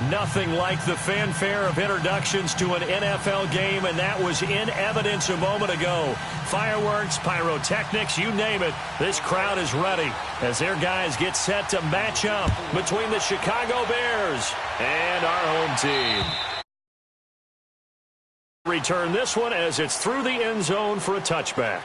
Nothing like the fanfare of introductions to an NFL game, and that was in evidence a moment ago. Fireworks, pyrotechnics, you name it. This crowd is ready as their guys get set to match up between the Chicago Bears and our home team. Return this one as it's through the end zone for a touchback.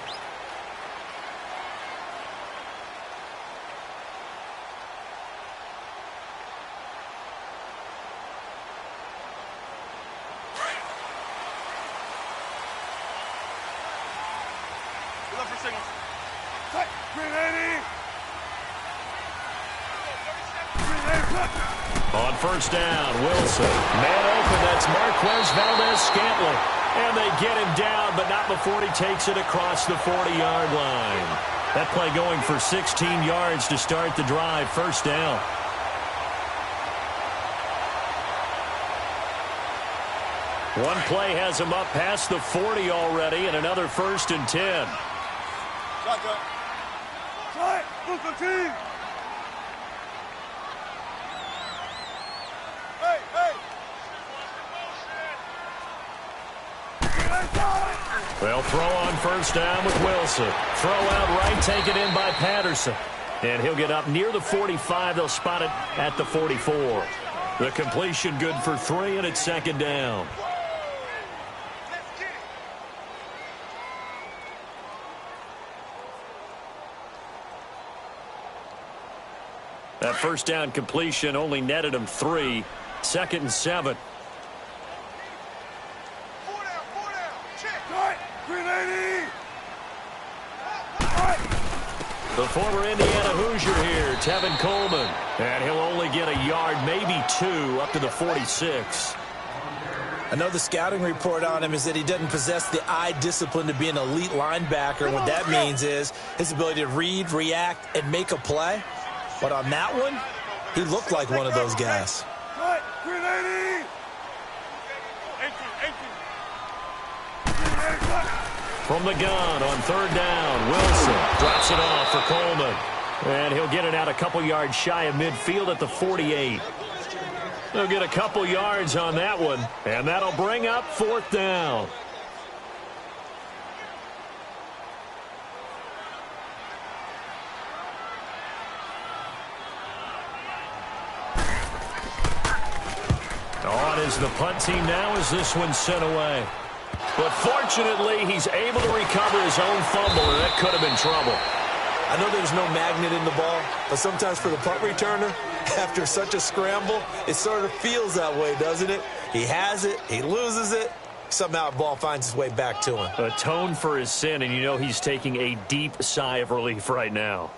On first down, Wilson. Man open, that's Marquez Valdez-Scantling. And they get him down, but not before he takes it across the 40-yard line. That play going for 16 yards to start the drive. First down. One play has him up past the 40 already, and another 1st and 10. They'll throw on first down with Wilson. Throw out right, taken in by Patterson. And he'll get up near the 45. They'll spot it at the 44. The completion good for 3, and it's 2nd down. That first down completion only netted him 3. 2nd and 7. The former Indiana Hoosier here, Tevin Coleman. And he'll only get a yard, maybe 2, up to the 46. I know the scouting report on him is that he doesn't possess the eye discipline to be an elite linebacker. And what that means is his ability to read, react, and make a play. But on that one, he looked like one of those guys. From the gun on 3rd down, Wilson drops it off for Coleman. And he'll get it out a couple yards shy of midfield at the 48. They'll get a couple yards on that one, and that'll bring up 4th down. On is the punt team now as this one's sent away. But fortunately, he's able to recover his own fumble, and that could have been trouble. I know there's no magnet in the ball, but sometimes for the punt returner, after such a scramble, it sort of feels that way, doesn't it? He has it, he loses it, somehow the ball finds its way back to him. Atone for his sin, and you know he's taking a deep sigh of relief right now.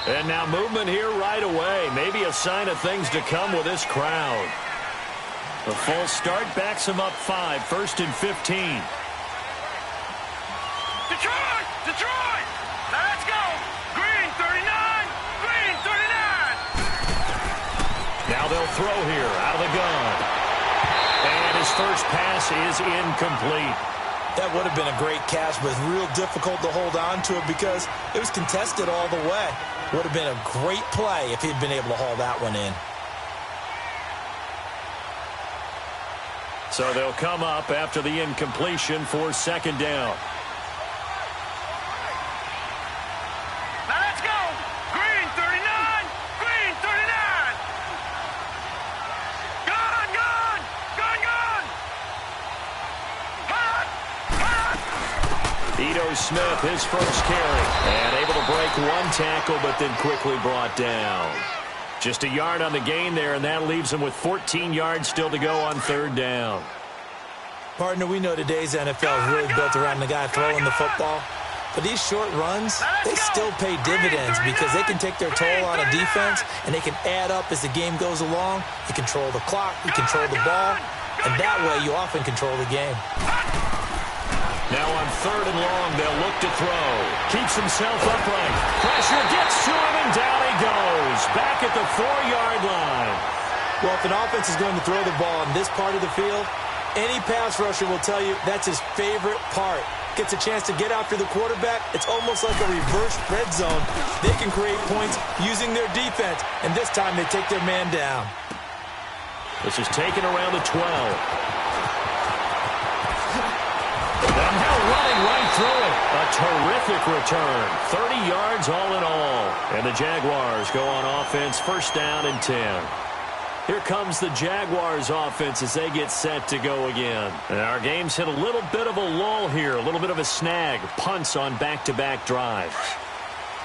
And now movement here right away. Maybe a sign of things to come with this crowd. The full start backs him up 5. 1st and 15. Detroit! Detroit! Let's go! Green 39! Green 39! Now they'll throw here out of the gun. And his first pass is incomplete. That would have been a great catch, but real difficult to hold on to it because it was contested all the way. Would have been a great play if he'd been able to haul that one in. So they'll come up after the incompletion for 2nd down. Now let's go! Green 39! Green 39! Gun! Gun! Gun! Gun! Hot! Hot! Ito Smith, his first carry. And able to break one tackle, but then quickly brought down. Just a yard on the gain there, and that leaves him with 14 yards still to go on 3rd down. Partner, we know today's NFL is really built around the guy throwing the football. But these short runs, they still pay dividends because they can take their toll on a defense, and they can add up as the game goes along. You control the clock, you control the ball, and that way you often control the game. Now on 3rd and long, they'll look to throw. Keeps himself upright. Pressure gets to him, and down he goes. Back at the 4-yard line. Well, if an offense is going to throw the ball in this part of the field, any pass rusher will tell you that's his favorite part. Gets a chance to get after the quarterback. It's almost like a reverse red zone. They can create points using their defense, and this time they take their man down. This is taken around the 12. And now running right through it. A terrific return. 30 yards all in all. And the Jaguars go on offense, first down and 10. Here comes the Jaguars offense as they get set to go again. And our game's hit a little bit of a lull here, a little bit of a snag. Punts on back-to-back drives.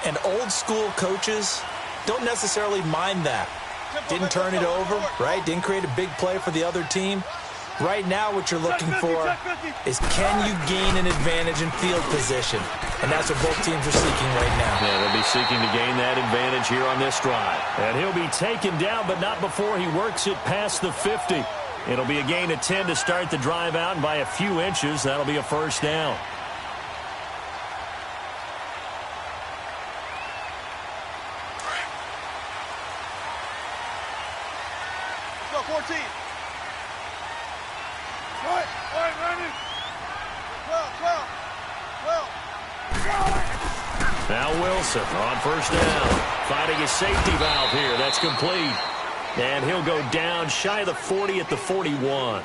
And old-school coaches don't necessarily mind that. Didn't turn it over, right? Didn't create a big play for the other team. Right now what you're looking for is, can you gain an advantage in field position? And that's what both teams are seeking right now. Yeah, they'll be seeking to gain that advantage here on this drive. And he'll be taken down, but not before he works it past the 50. It'll be a gain of 10 to start the drive out, and by a few inches, that'll be a first down. Let's go, 14. All right, Randy. 12. Now Wilson on first down. Finding his safety valve here. That's complete. And he'll go down shy of the 40 at the 41.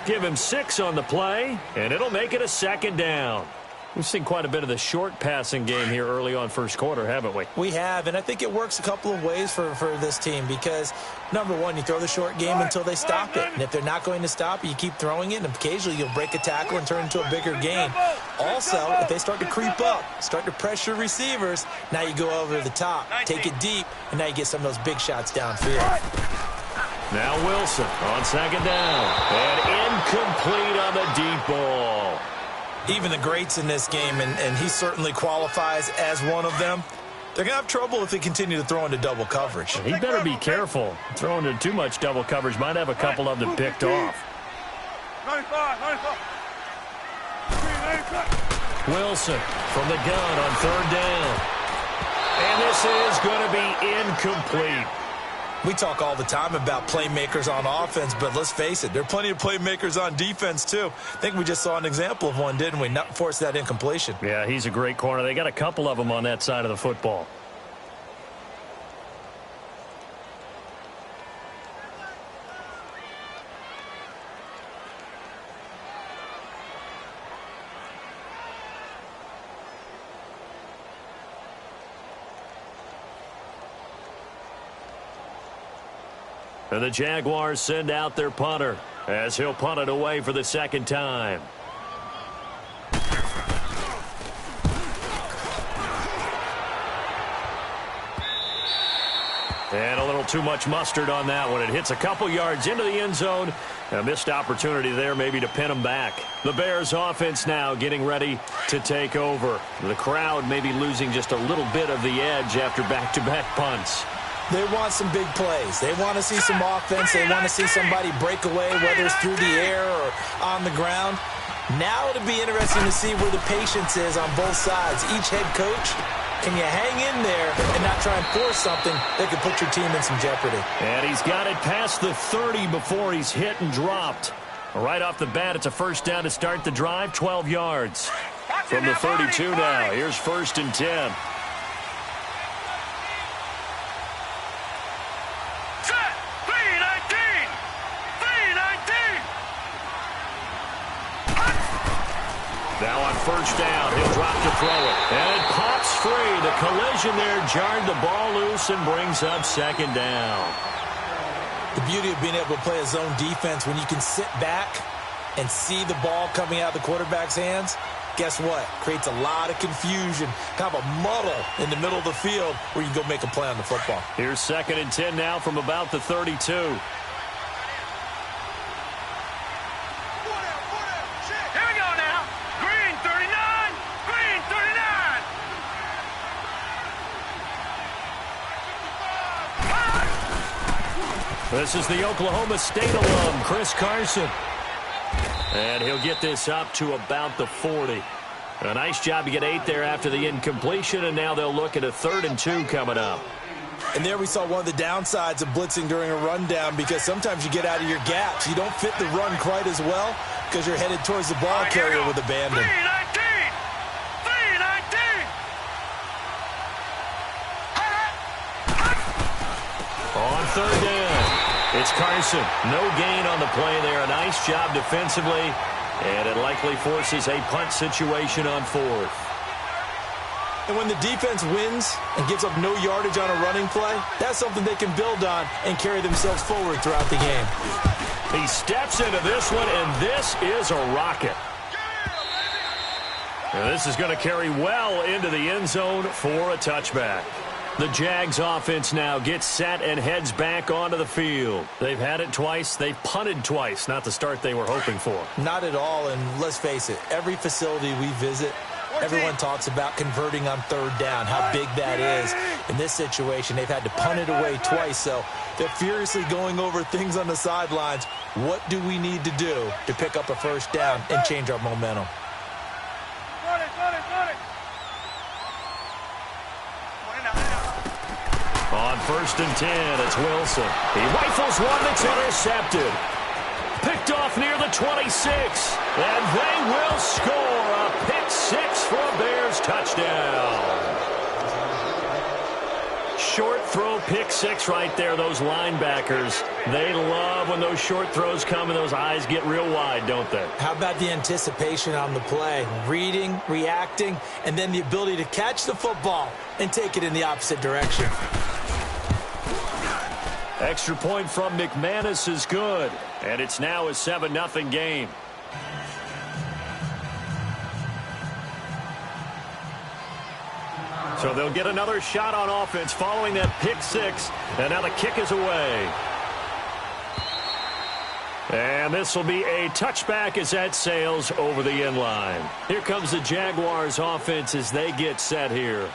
Give him 6 on the play, and it'll make it a second down. We've seen quite a bit of the short passing game here early on first quarter, haven't we? We have, and I think it works a couple of ways for this team because, number one, you throw the short game until they stop it. And if they're not going to stop it, you keep throwing it, and occasionally you'll break a tackle and turn it into a bigger gain. Also, if they start to creep up, start to pressure receivers, now you go over the top, take it deep, and now you get some of those big shots downfield. Now Wilson on second down. And incomplete on the deep ball. Even the greats in this game, and he certainly qualifies as one of them, they're going to have trouble if they continue to throw into double coverage. He better be careful. Throwing into too much double coverage might have a couple of them picked off. 95. Wilson from the gun on third down. And this is going to be incomplete. We talk all the time about playmakers on offense, but let's face it, there are plenty of playmakers on defense, too. I think we just saw an example of one, didn't we? Not force that incompletion. Yeah, he's a great corner. They got a couple of them on that side of the football. And the Jaguars send out their punter as he'll punt it away for the second time. And a little too much mustard on that one. It hits a couple yards into the end zone. A missed opportunity there maybe to pin them back. The Bears offense now getting ready to take over. The crowd maybe losing just a little bit of the edge after back-to-back punts. They want some big plays. They want to see some offense. They want to see somebody break away, whether it's through the air or on the ground. Now it'll be interesting to see where the patience is on both sides. Each head coach, can you hang in there and not try and force something that could put your team in some jeopardy? And he's got it past the 30 before he's hit and dropped. Right off the bat, it's a first down to start the drive, 12 yards. From the 32 now, here's first and 10. Now on first down, he'll drop to throw it. And it pops free. The collision there jarred the ball loose and brings up second down. The beauty of being able to play a zone defense when you can sit back and see the ball coming out of the quarterback's hands, guess what? Creates a lot of confusion, kind of a muddle in the middle of the field where you go make a play on the football. Here's second and 10 now from about the 32. This is the Oklahoma State alum, Chris Carson. And he'll get this up to about the 40. A nice job to get 8 there after the incompletion, and now they'll look at a 3rd and 2 coming up. And there we saw one of the downsides of blitzing during a rundown, because sometimes you get out of your gaps. You don't fit the run quite as well because you're headed towards the ball carrier with abandon. 319! On third down, it's Carson. No gain on the play there. A nice job defensively, and it likely forces a punt situation on fourth. And when the defense wins and gives up no yardage on a running play, that's something they can build on and carry themselves forward throughout the game. He steps into this one, and this is a rocket. And this is going to carry well into the end zone for a touchback. The Jags offense now gets set and heads back onto the field. They've had it twice. They've punted twice. Not the start they were hoping for. Not at all, and let's face it, every facility we visit, everyone talks about converting on third down, how big that is. In this situation, they've had to punt it away twice, so they're furiously going over things on the sidelines. What do we need to do to pick up a first down and change our momentum? On first and 10, it's Wilson. He rifles one that's intercepted. Picked off near the 26. And they will score a pick six for a Bears touchdown. Short throw pick six right there, those linebackers. They love when those short throws come and those eyes get real wide, don't they? How about the anticipation on the play? Reading, reacting, and then the ability to catch the football and take it in the opposite direction. Extra point from McManus is good, and it's now a 7-0 game. So they'll get another shot on offense following that pick six, and now the kick is away. And this will be a touchback as that sails over the end line. Here comes the Jaguars offense as they get set here.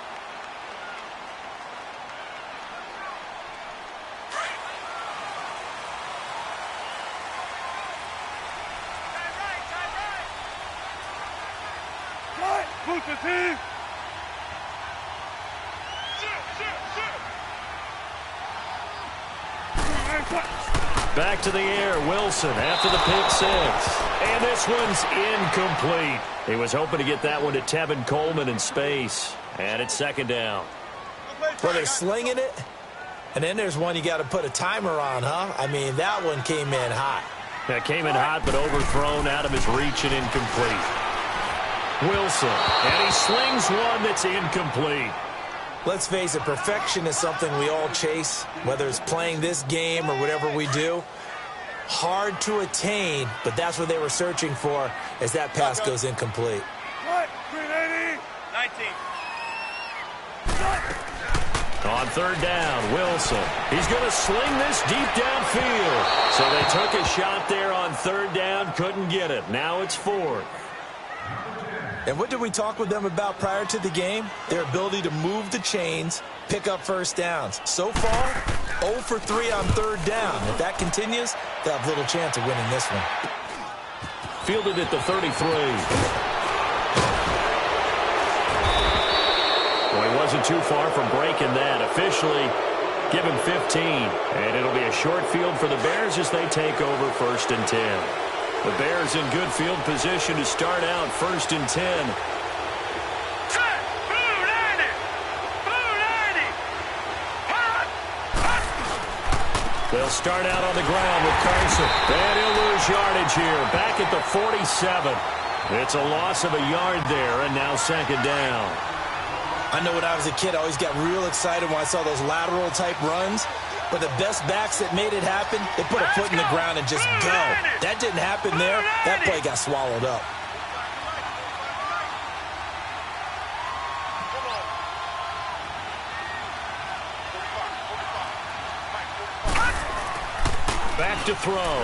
Back to the air, Wilson after the pick six. And this one's incomplete. He was hoping to get that one to Tevin Coleman in space. And it's second down. Well, they're slinging it. And then there's one you got to put a timer on, huh? I mean, that one came in hot. That came in hot, but overthrown out of his reach and incomplete. Wilson, and he slings one that's incomplete. Let's face it, perfection is something we all chase, whether it's playing this game or whatever we do. Hard to attain, but that's what they were searching for as that pass goes incomplete. 19. On third down, Wilson. He's going to sling this deep downfield. So they took a shot there on third down, couldn't get it. Now it's fourth. And what did we talk with them about prior to the game? Their ability to move the chains, pick up first downs. So far, 0 for 3 on third down. If that continues, they'll have little chance of winning this one. Fielded at the 33. Well, he wasn't too far from breaking that. Officially, give him 15. And it'll be a short field for the Bears as they take over first and 10. The Bears in good field position to start out first and 10. They'll start out on the ground with Carson. And he'll lose yardage here. Back at the 47. It's a loss of a yard there, and now second down. I know when I was a kid, I always got real excited when I saw those lateral-type runs. But the best backs that made it happen, they put a foot in the ground and just go. That didn't happen there. That play got swallowed up. Back to throw.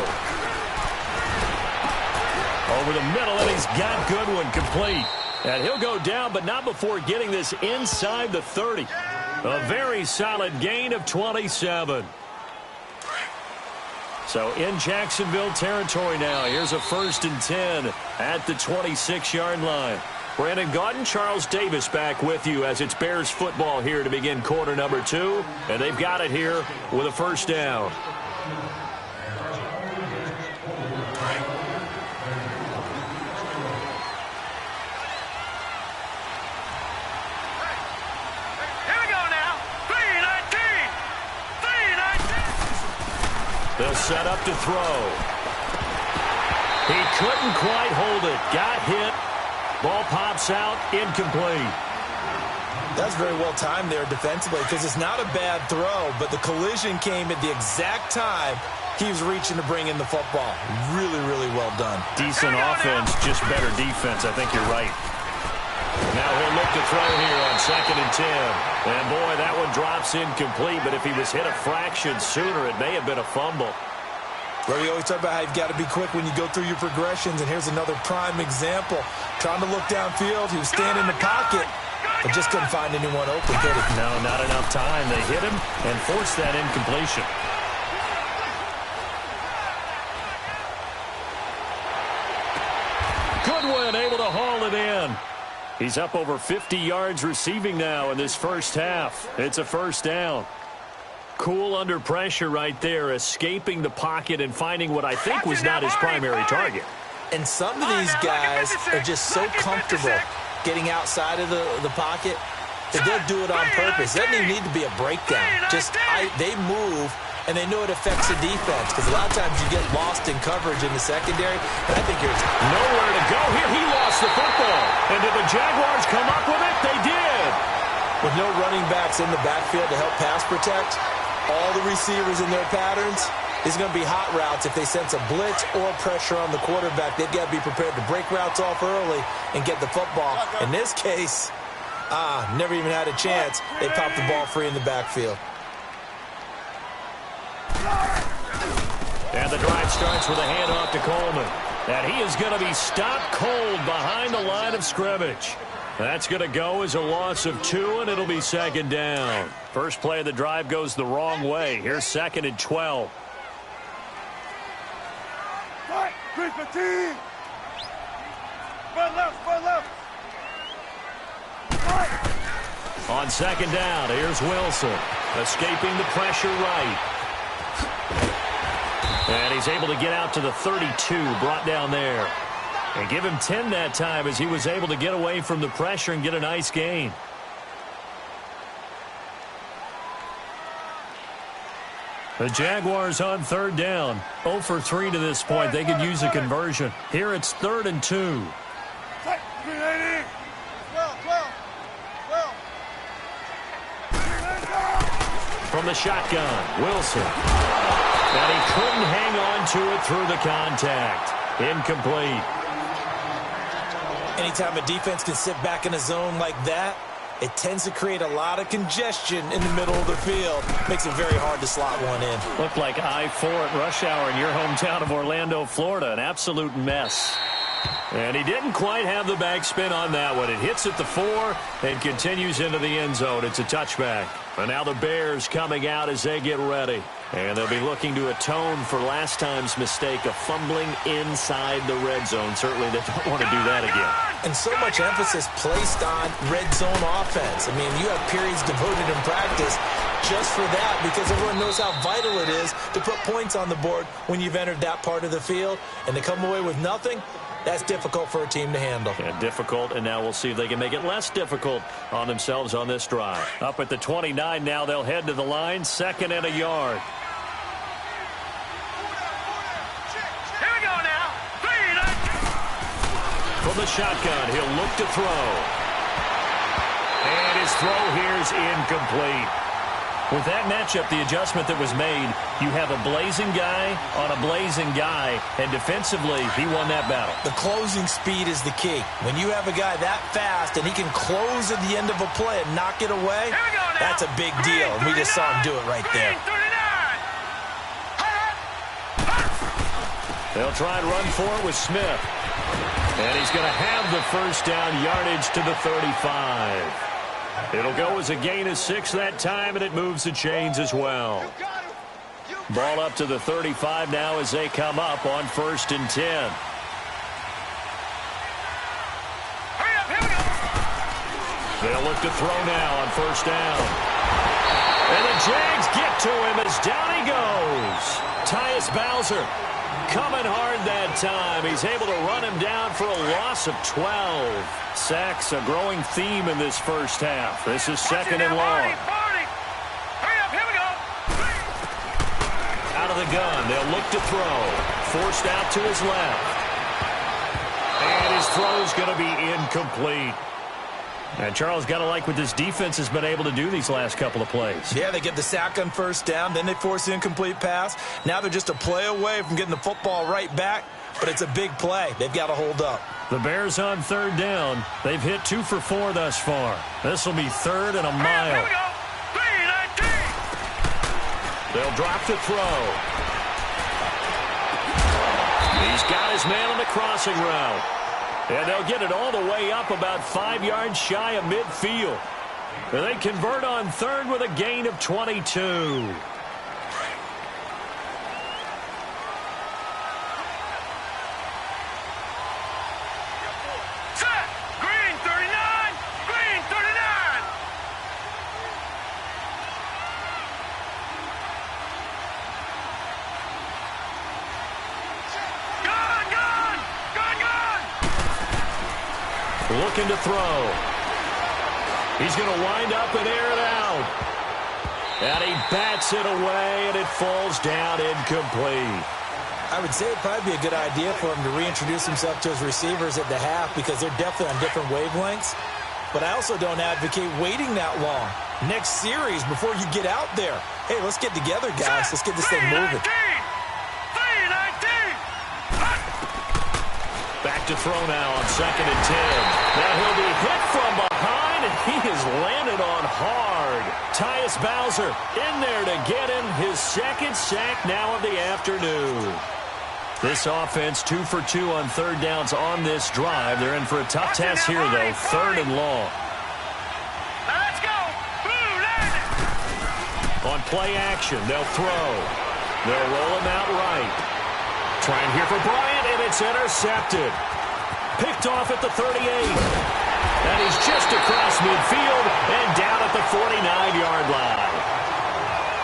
Over the middle, and he's got Goodwin complete. And he'll go down, but not before getting this inside the 30. A very solid gain of 27. So in Jacksonville territory now. Here's a first and 10 at the 26-yard line. Brandon Gaudin, Charles Davis back with you as it's Bears football here to begin quarter number 2. And they've got it here with a first down. They'll set up to throw. He couldn't quite hold it. Got hit. Ball pops out. Incomplete. That's very well timed there defensively because it's not a bad throw, but the collision came at the exact time he was reaching to bring in the football. Really, really well done. Decent offense, just better defense. I think you're right. Now he'll look to throw here on 2nd and 10. And, boy, that one drops incomplete. But if he was hit a fraction sooner, it may have been a fumble. Well, we always talk about how you've got to be quick when you go through your progressions. And here's another prime example. Trying to look downfield. He was standing in the pocket, but just couldn't find anyone open, could he? No, not enough time. They hit him and forced that incompletion. Goodwin able to haul it in. He's up over 50 yards receiving now in this first half. It's a first down. Cool under pressure right there, escaping the pocket and finding what I think was not his primary target. And some of these guys are just so comfortable getting outside of the pocket that they'll do it on purpose. It doesn't even need to be a breakdown. They move, and they know it affects the defense because a lot of times you get lost in coverage in the secondary. And I think there's nowhere to go here. He lost the football. And did the Jaguars come up with it? They did. With no running backs in the backfield to help pass protect, all the receivers in their patterns, it's going to be hot routes. If they sense a blitz or pressure on the quarterback, they've got to be prepared to break routes off early and get the football. In this case, never even had a chance. They popped the ball free in the backfield. And the drive starts with a handoff to Coleman. And he is going to be stopped cold behind the line of scrimmage. That's going to go as a loss of 2, and it'll be 2nd down. First play of the drive goes the wrong way. Here's 2nd and 12. 3-15. Spread left. On 2nd down, here's Wilson. Escaping the pressure right. And he's able to get out to the 32, brought down there. And give him 10 that time as he was able to get away from the pressure and get a nice gain. The Jaguars on 3rd down. 0 for 3 to this point. They could use a conversion. Here it's 3rd and 2. 380. 12. From the shotgun, Wilson. And he couldn't hang on to it through the contact. Incomplete. Anytime a defense can sit back in a zone like that, it tends to create a lot of congestion in the middle of the field. Makes it very hard to slot one in. Looked like I-4 at rush hour in your hometown of Orlando, Florida. An absolute mess. And he didn't quite have the backspin on that one. It hits at the 4 and continues into the end zone. It's a touchback. And now the Bears coming out as they get ready. And they'll be looking to atone for last time's mistake of fumbling inside the red zone. Certainly they don't want to do that again. And so much emphasis placed on red zone offense. I mean, you have periods devoted in practice just for that because everyone knows how vital it is to put points on the board when you've entered that part of the field. And to come away with nothing, that's difficult for a team to handle. Yeah, difficult, and now we'll see if they can make it less difficult on themselves on this drive. Up at the 29 now, they'll head to the line, 2nd and a yard. Here we go now. 3. From the shotgun, he'll look to throw. And his throw here is incomplete. With that matchup, the adjustment that was made, you have a blazing guy on a blazing guy, and defensively, he won that battle. The closing speed is the key. When you have a guy that fast and he can close at the end of a play and knock it away, that's a big deal, and we just saw him do it right there. They'll try and run for it with Smith. And he's going to have the first down yardage to the 35. It'll go as a gain of 6 that time, and it moves the chains as well. Ball up to the 35 now as they come up on 1st and 10. Hurry up, here we go. They'll look to throw now on first down. And the Jags get to him as down he goes. Tyus Bowser coming hard that time. He's able to run him down for a loss of 12. Sacks, a growing theme in this first half. This is second and long. Hurry up, here we go. Out of the gun, they'll look to throw. Forced out to his left. And his throw's going to be incomplete. And Charles, got to like what this defense has been able to do these last couple of plays. Yeah, they get the sack on first down, then they force the incomplete pass. Now they're just a play away from getting the football right back, but it's a big play. They've got to hold up. The Bears on third down. They've hit 2 for 4 thus far. This will be third and a mile. Here we go. 3-19. They'll drop to throw. He's got his man on the crossing route. And they'll get it all the way up about 5 yards shy of midfield. And they convert on third with a gain of 22. Set. Green 39. Green 39. Gun, gun. Gun, gun. Looking to throw. He's going to wind up and air it out. And he bats it away, and it falls down incomplete. I would say it'd probably be a good idea for him to reintroduce himself to his receivers at the half because they're definitely on different wavelengths. But I also don't advocate waiting that long. Next series, before you get out there, hey, let's get together, guys. Let's get this thing moving. 3-19. Back to throw now on second and 10. Now he'll be hit from behind, and he is landed on hard. Tyus Bowser in there to get him his second sack now of the afternoon. This offense 2 for 2 on third downs on this drive. They're in for a tough test here, though. Third and long. Now let's go. Blue, land it. On play action, they'll throw. They'll roll him out right. Trying here for Bryant, and it's intercepted. Picked off at the 38. And he's just across midfield and down at the 49-yard line.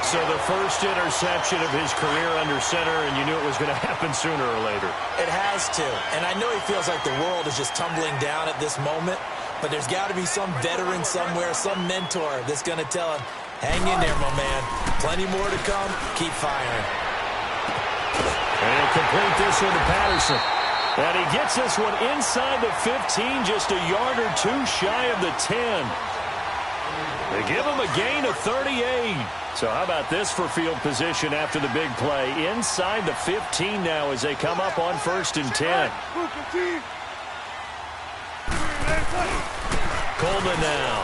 So the first interception of his career under center, and you knew it was going to happen sooner or later. It has to. And I know he feels like the world is just tumbling down at this moment, but there's got to be some veteran somewhere, some mentor that's going to tell him, hang in there, my man. Plenty more to come. Keep firing. And he'll complete this one to Patterson. And he gets this one inside the 15, just a yard or two shy of the 10. They give him a gain of 38. So how about this for field position after the big play? Inside the 15 now as they come up on first and 10. Coleman now.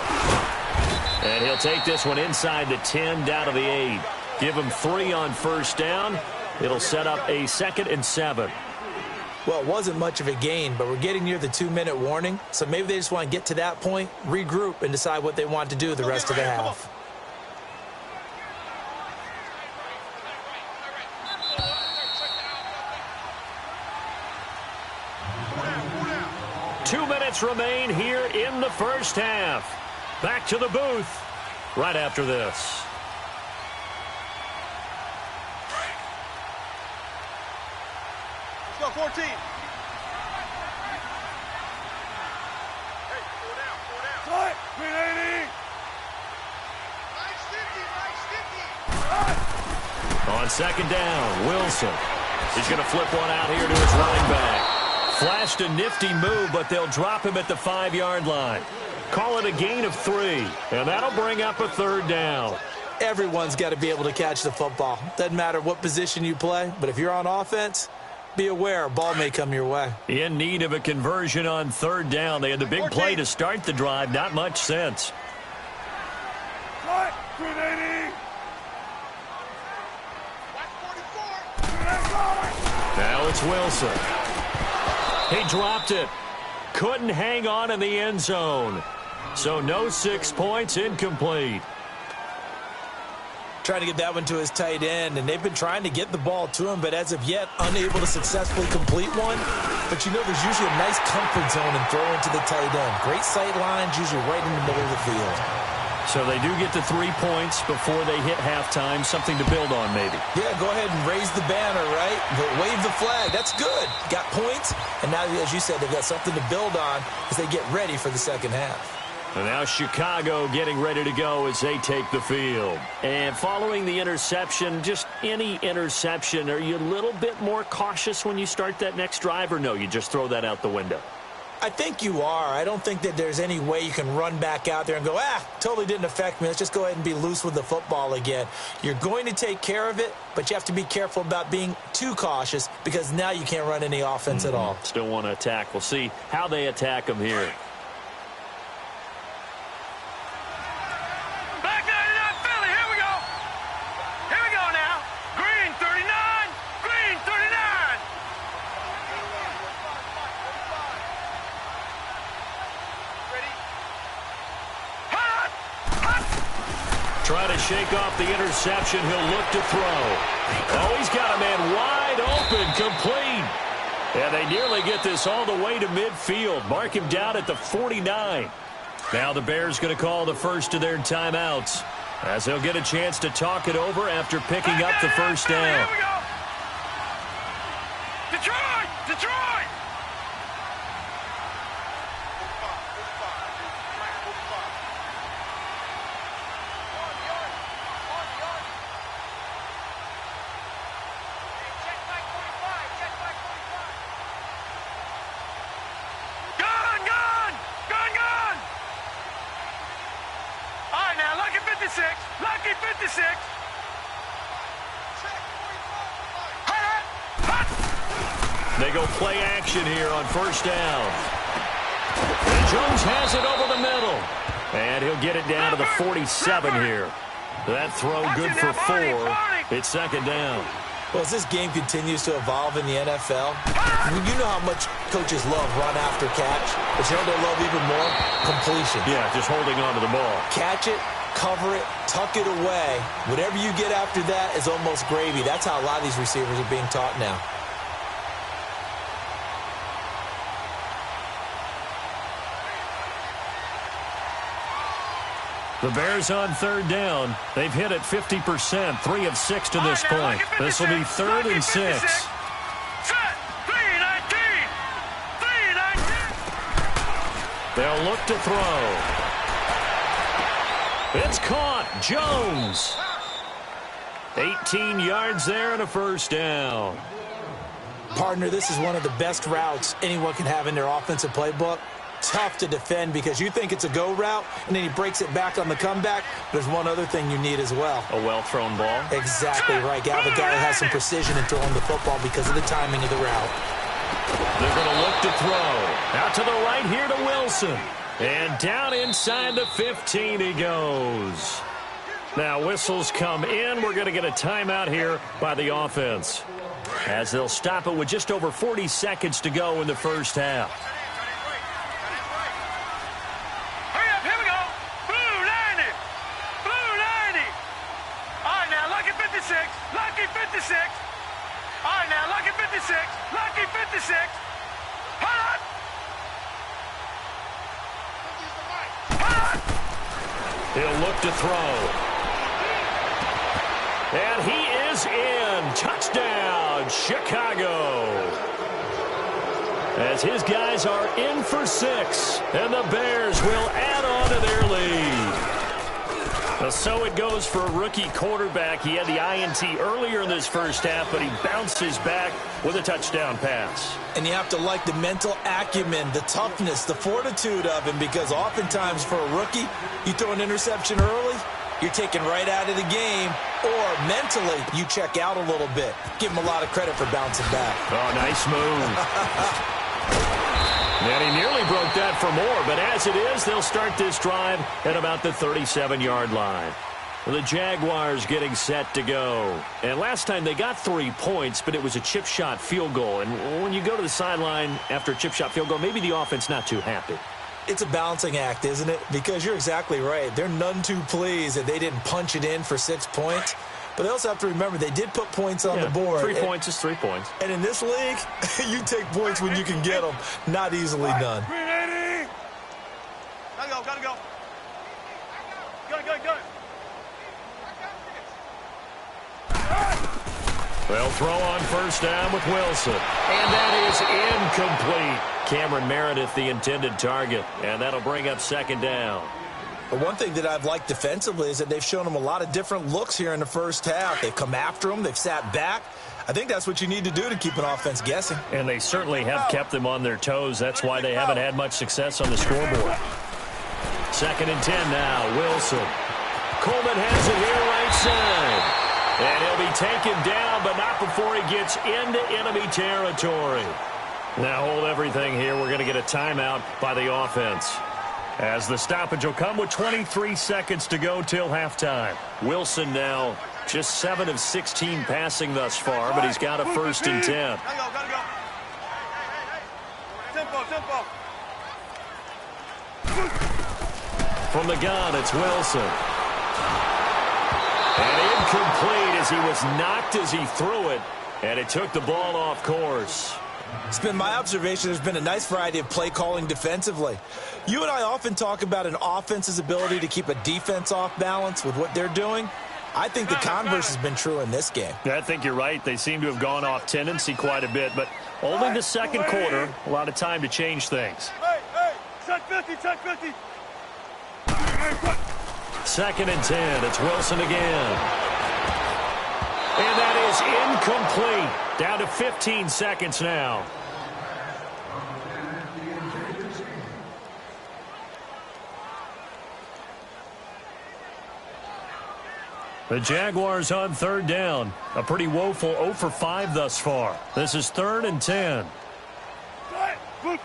And he'll take this one inside the 10, down to the 8. Give him 3 on first down. It'll set up a 2nd and 7. Well, it wasn't much of a gain, but we're getting near the 2-minute warning, so maybe they just want to get to that point, regroup, and decide what they want to do the rest of the half. Two minutes remain here in the first half. Back to the booth right after this. Let's go, 14. Hey, 4 down. 380. On second down, Wilson. He's going to flip one out here to his running back. Flashed a nifty move, but they'll drop him at the 5-yard line. Call it a gain of 3, and that'll bring up a 3rd down. Everyone's got to be able to catch the football. Doesn't matter what position you play, but if you're on offense, be aware a ball may come your way. In need of a conversion on 3rd down. They had the big play to start the drive. Not much sense. 380. Now it's Wilson. He dropped it. Couldn't hang on in the end zone. So no 6 points, incomplete. trying to get that one to his tight end, and they've been trying to get the ball to him, but as of yet, unable to successfully complete one. But you know there's usually a nice comfort zone in throwing to the tight end. Great sight lines, usually right in the middle of the field. So they do get to 3 points before they hit halftime, something to build on maybe. Yeah, go ahead and raise the banner, right? But wave the flag. That's good. Got points, and now, as you said, they've got something to build on as they get ready for the second half. And now Chicago getting ready to go as they take the field. And following the interception, just any interception, are you a little bit more cautious when you start that next drive, or no, you just throw that out the window? I think you are. I don't think that there's any way you can run back out there and go, totally didn't affect me. Let's just go ahead and be loose with the football again. You're going to take care of it, but you have to be careful about being too cautious because now you can't run any offense at all. Still want to attack. We'll see how they attack them here. Trying to shake off the interception. He'll look to throw. Oh, he's got a man wide open, complete. And they nearly get this all the way to midfield. Mark him down at the 49. Now the Bears going to call the first of their timeouts as they'll get a chance to talk it over after picking up the first down. Here we go. Detroit! Detroit! Lucky 56. They go play action here on first down. And Jones has it over the middle. And he'll get it down to the 47 here. That throw good for 4. It's second down. Well, as this game continues to evolve in the NFL, you know how much coaches love run after catch, but you know they love even more? Completion. Yeah, just holding on to the ball. Catch it, cover it, tuck it away. Whatever you get after that is almost gravy. That's how a lot of these receivers are being taught now. The Bears on third down. They've hit it 50%, 3 of 6 to this point. This will be 3rd and 6. They'll look to throw. It's caught. Jones. 18 yards there and a first down. Partner, this is one of the best routes anyone can have in their offensive playbook. Tough to defend because you think it's a go route, and then he breaks it back on the comeback. There's one other thing you need as well. A well-thrown ball? Exactly right. You have a guy that has some precision in throwing the football because of the timing of the route. They're going to look to throw. Out to the right here to Wilson. And down inside the 15 he goes. Now whistles come in. We're going to get a timeout here by the offense, as they'll stop it with just over 40 seconds to go in the first half. Lucky 56. All right, now, lucky 56. Lucky 56. Hold on. He'll look to throw. And he is in. Touchdown, Chicago. As his guys are in for 6. And the Bears will add on to their lead. So it goes for a rookie quarterback. He had the INT earlier in this first half, but he bounces back with a touchdown pass. And you have to like the mental acumen, the toughness, the fortitude of him, because oftentimes for a rookie, you throw an interception early, you're taken right out of the game, or mentally you check out a little bit. Give him a lot of credit for bouncing back. Oh, nice move. And he nearly broke that for more, but as it is, they'll start this drive at about the 37-yard line. The Jaguars getting set to go. And last time they got 3 points, but it was a chip shot field goal. And when you go to the sideline after a chip shot field goal, maybe the offense not too happy. It's a balancing act, isn't it? Because you're exactly right. They're none too pleased that they didn't punch it in for 6 points. But they also have to remember they did put points on the board. 3 points is 3 points. And in this league, you take points when you can get them. Not easily done. Gotta go, gotta go. Go. They'll throw on first down with Wilson. And that is incomplete. Cameron Meredith, the intended target. And that'll bring up second down. But one thing that I've liked defensively is that they've shown them a lot of different looks here in the first half. They've come after them. They've sat back. I think that's what you need to do to keep an offense guessing. And they certainly have kept them on their toes. That's why they haven't had much success on the scoreboard. 2nd and 10 now. Wilson. Coleman has it here right side. And he'll be taken down, but not before he gets into enemy territory. Now hold everything here. We're going to get a timeout by the offense. As the stoppage will come with 23 seconds to go till halftime. Wilson now just 7 of 16 passing thus far, but he's got a 1st and 10. Gotta go. Tempo. From the gun, it's Wilson. And incomplete as he was knocked as he threw it, and it took the ball off course. It's been my observation there's been a nice variety of play calling defensively. You and I often talk about an offense's ability to keep a defense off balance with what they're doing. I think the converse has been true in this game. I think you're right. They seem to have gone off tendency quite a bit, but only the second quarter, a lot of time to change things. Hey, check 50. 2nd and 10. It's Wilson again. And that is incomplete. Down to 15 seconds now. The Jaguars on 3rd down. A pretty woeful 0 for 5 thus far. This is 3rd and 10. Go.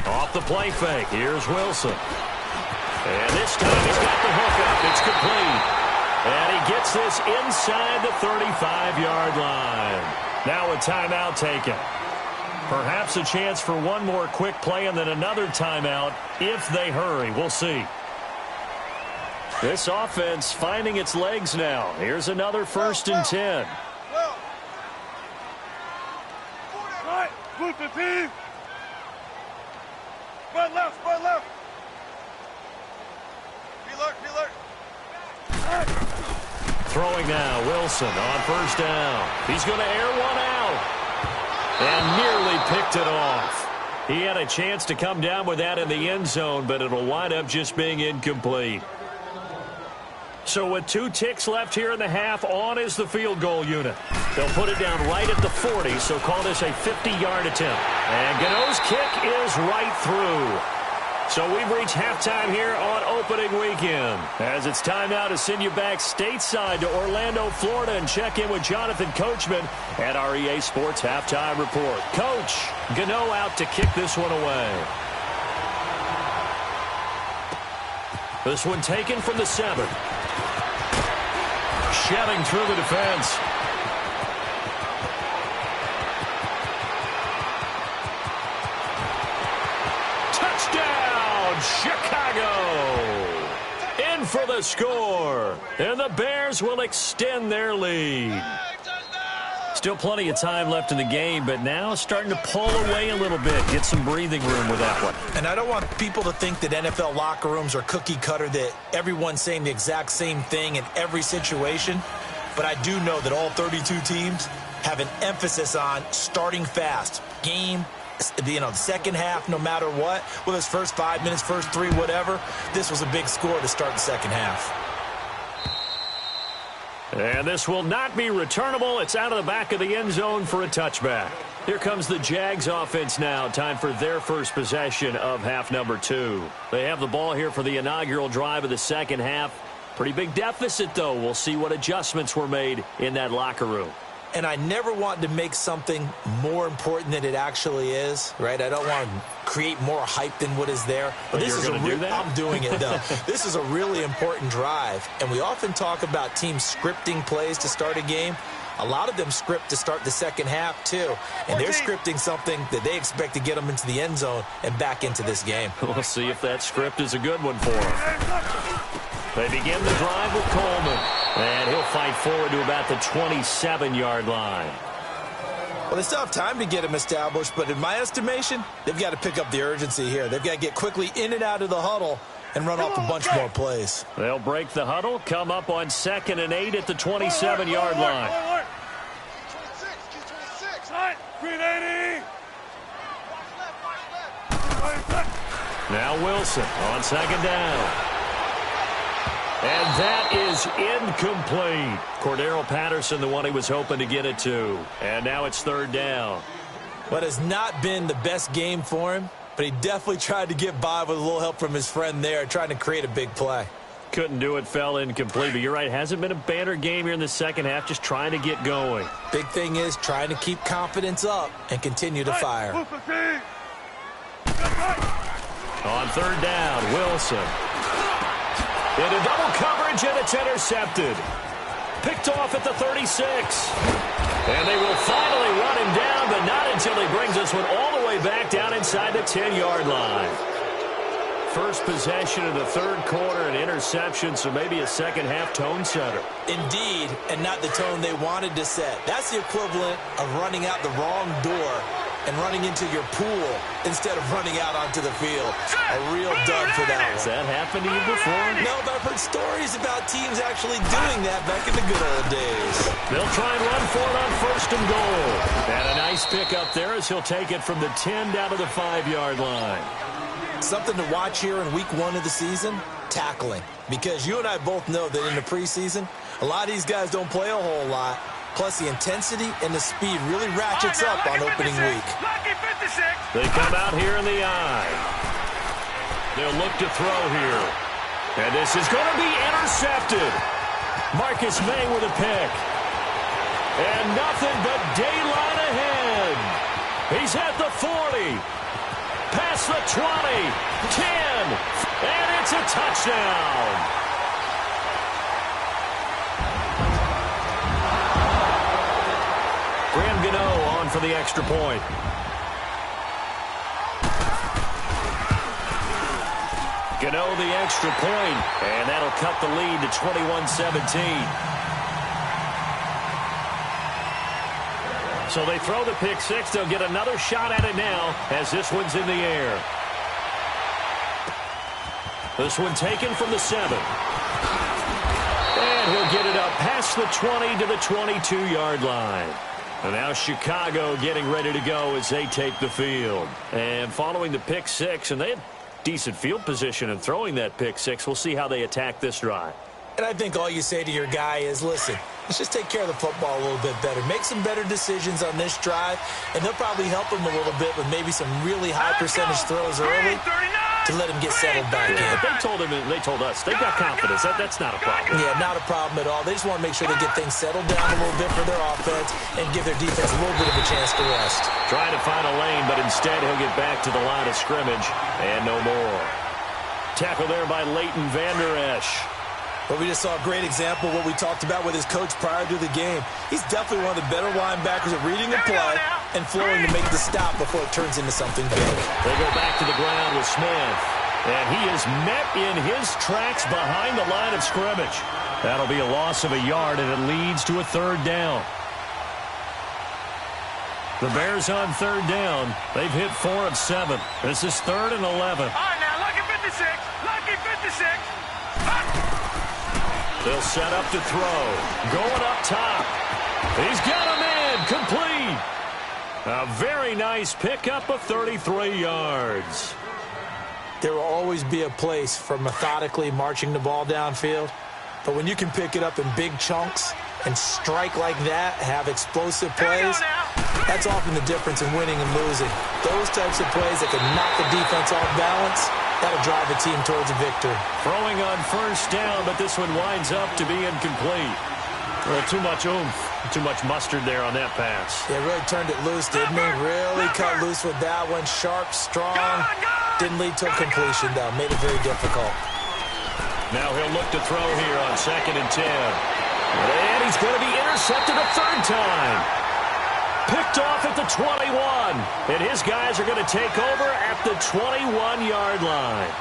Off the play fake. Here's Wilson. And this time he's got the hook up. It's complete. And he gets this inside the 35-yard line. Now a timeout taken. Perhaps a chance for one more quick play and then another timeout if they hurry. We'll see. This offense finding its legs now. Here's another 1st and 10. Spread left. Be alert. Throwing now, Wilson on 1st down. He's going to air one out. And nearly picked it off. He had a chance to come down with that in the end zone, but it'll wind up just being incomplete. So with 2 ticks left here in the half, on is the field goal unit. They'll put it down right at the 40, so call this a 50-yard attempt. And Gano's kick is right through. So we've reached halftime here on opening weekend. As it's time now to send you back stateside to Orlando, Florida, and check in with Jonathan Coachman at our EA Sports Halftime Report. Coach, Gano out to kick this one away. This one taken from the 7. Shedding through the defense. Touchdown, Chicago! In for the score. And the Bears will extend their lead. Still plenty of time left in the game, but now starting to pull away a little bit. Get some breathing room with that one. And I don't want people to think that NFL locker rooms are cookie cutter, that everyone's saying the exact same thing in every situation. But I do know that all 32 teams have an emphasis on starting fast. Game, the second half, no matter what. Whether it's first 5 minutes, first 3, whatever. This was a big score to start the second half. And this will not be returnable. It's out of the back of the end zone for a touchback. Here comes the Jags offense now. Time for their first possession of half number 2. They have the ball here for the inaugural drive of the second half. Pretty big deficit, though. We'll see what adjustments were made in that locker room. And I never want to make something more important than it actually is, right? I don't want to create more hype than what is there. But this is I'm doing it, though. This is a really important drive. And we often talk about teams scripting plays to start a game. A lot of them script to start the second half, too. And they're scripting something that they expect to get them into the end zone and back into this game. We'll see if that script is a good one for them. They begin the drive with Coleman. And he'll fight forward to about the 27-yard line. Well, they still have time to get him established, but in my estimation, they've got to pick up the urgency here. They've got to get quickly in and out of the huddle and run off a bunch more plays. They'll break the huddle, come up on 2nd and 8 at the 27-yard line. Now Wilson on 2nd down. And that is incomplete. Cordero Patterson, the one he was hoping to get it to. And now it's 3rd down. What has not been the best game for him, but he definitely tried to get by with a little help from his friend there, trying to create a big play. Couldn't do it, fell incomplete. But you're right, hasn't been a banner game here in the second half, just trying to get going. Big thing is trying to keep confidence up and continue to fire. On 3rd down, Wilson. Into double coverage, and it's intercepted. Picked off at the 36. And they will finally run him down, but not until he brings this one all the way back down inside the 10-yard line. First possession of the 3rd quarter, an interception, so maybe a second-half tone setter. Indeed, and not the tone they wanted to set. That's the equivalent of running out the wrong door and running into your pool instead of running out onto the field. A real dud for that one. Has that happened to you before? No, but I've heard stories about teams actually doing that back in the good old days. They'll try and run for it on 1st and goal. And a nice pickup there as he'll take it from the 10 down to the 5-yard line. Something to watch here in week 1 of the season, tackling. Because you and I both know that in the preseason, a lot of these guys don't play a whole lot. Plus, the intensity and the speed really ratchets up on opening week. They come out here in the eye. They'll look to throw here. And this is going to be intercepted. Marcus May with a pick. And nothing but daylight ahead. He's at the 40. Past the 20. 10. And it's a touchdown. Graham Gano on for the extra point. Gano the extra point, and that'll cut the lead to 21-17. So they throw the pick six. They'll get another shot at it now as this one's in the air. This one taken from the 7. And he'll get it up past the 20 to the 22-yard line. And now Chicago getting ready to go as they take the field. And following the pick six, and they had decent field position in throwing that pick six. We'll see how they attack this drive. And I think all you say to your guy is, listen, let's just take care of the football a little bit better. Make some better decisions on this drive, and they'll probably help him a little bit with maybe some really high percentage throws early to let him get settled back in. But they told us they've got confidence. That's not a problem. Yeah, not a problem at all. They just want to make sure they get things settled down a little bit for their offense and give their defense a little bit of a chance to rest. Trying to find a lane, but instead he'll get back to the line of scrimmage and no more. Tackle there by Leighton Vander Esch. But we just saw a great example of what we talked about with his coach prior to the game. He's definitely one of the better linebackers at reading the play and flowing to make the stop before it turns into something big. They go back to the ground with Smith. And he is met in his tracks behind the line of scrimmage. That'll be a loss of a yard, and it leads to a 3rd down. The Bears on 3rd down. They've hit 4 of 7. This is 3rd and 11. All right, now, lucky 56. Lucky 56. They'll set up to throw. Going up top. He's got him in. Complete. A very nice pickup of 33 yards. There will always be a place for methodically marching the ball downfield. But when you can pick it up in big chunks and strike like that, have explosive plays, that's often the difference in winning and losing. Those types of plays that can knock the defense off balance, that'll drive the team towards a victory. Throwing on 1st down, but this one winds up to be incomplete. Well, too much oomph, too much mustard there on that pass. Yeah, really turned it loose, didn't he? Really cut loose with that one. Sharp, strong. Didn't lead to a completion, though. Made it very difficult. Now he'll look to throw here on 2nd and 10. And he's going to be intercepted a third time. Picked off at the 21. And his guys are going to take over at the 21-yard line.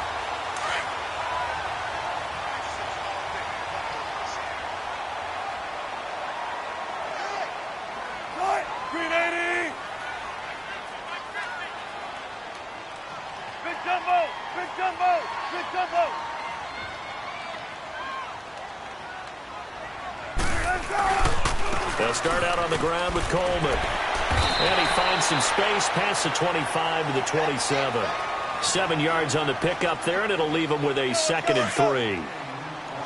They'll start out on the ground with Coleman. And he finds some space past the 25 to the 27. 7 yards on the pickup there, and it'll leave him with a 2nd and 3.